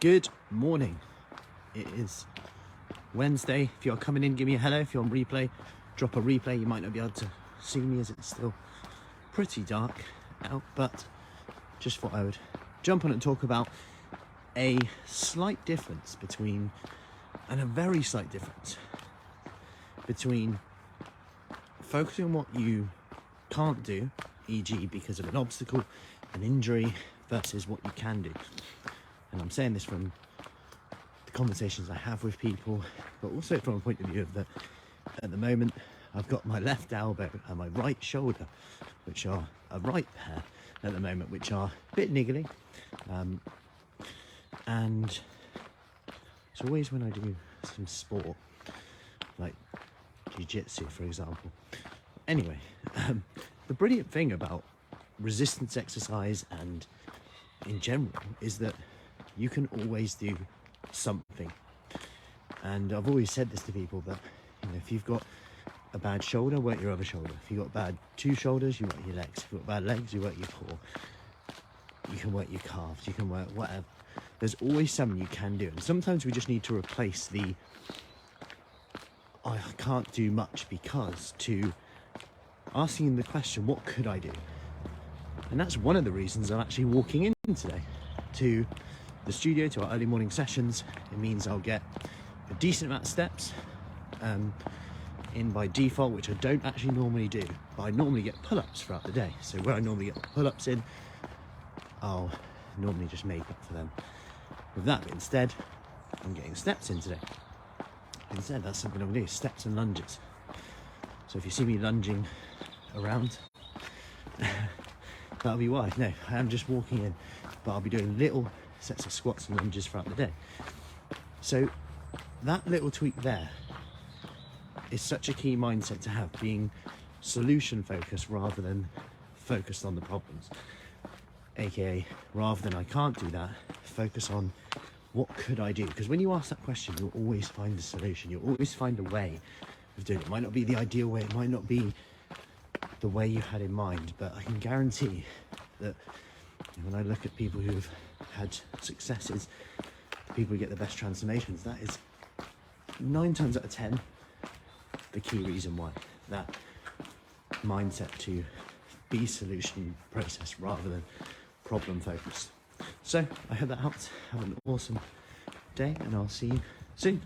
Good morning. It is Wednesday. If you're coming in, give me a hello. If you're on replay, drop a replay. You might not be able to see me as it's still pretty dark out, but just thought I would jump on and talk about a slight difference between, and a very slight difference between focusing on what you can't do, e.g. because of an obstacle, an injury, versus what you can do. And I'm saying this from the conversations I have with people, but also from a point of view of that at the moment I've got my left elbow and my right shoulder, which are a right pair at the moment, which are a bit niggly. And it's always when I do some sport, like jiu-jitsu, for example. Anyway, the brilliant thing about resistance exercise and in general is that you can always do something. And I've always said this to people, that if you've got a bad shoulder, work your other shoulder. If you've got bad two shoulders, you work your legs. If you've got bad legs, you work your core. You can work your calves, you can work whatever. There's always something you can do. And sometimes we just need to replace the I can't do much because to asking the question, what could I do? And that's one of the reasons I'm actually walking in today to the studio, to our early morning sessions. It means I'll get a decent amount of steps in by default, which I don't actually normally do, but I normally get pull-ups throughout the day. So where I normally get pull-ups in, I'll normally just make up for them with that. But instead, I'm getting steps in today. Instead, that's something I'm going to do, steps and lunges. So if you see me lunging around, that'll be why. No, I am just walking in, but I'll be doing little sets of squats and lunges throughout the day. So that little tweak there is such a key mindset to have, being solution focused rather than focused on the problems. AKA, rather than I can't do that, focus on what could I do? Because when you ask that question, you'll always find a solution. You'll always find a way of doing it. It might not be the ideal way, it might not be the way you had in mind, but I can guarantee that when I look at people who've had successes, people who get the best transformations, that is 9 times out of 10 the key reason why. That mindset to be solution process rather than problem focused. So I hope that helped. Have an awesome day, and I'll see you soon.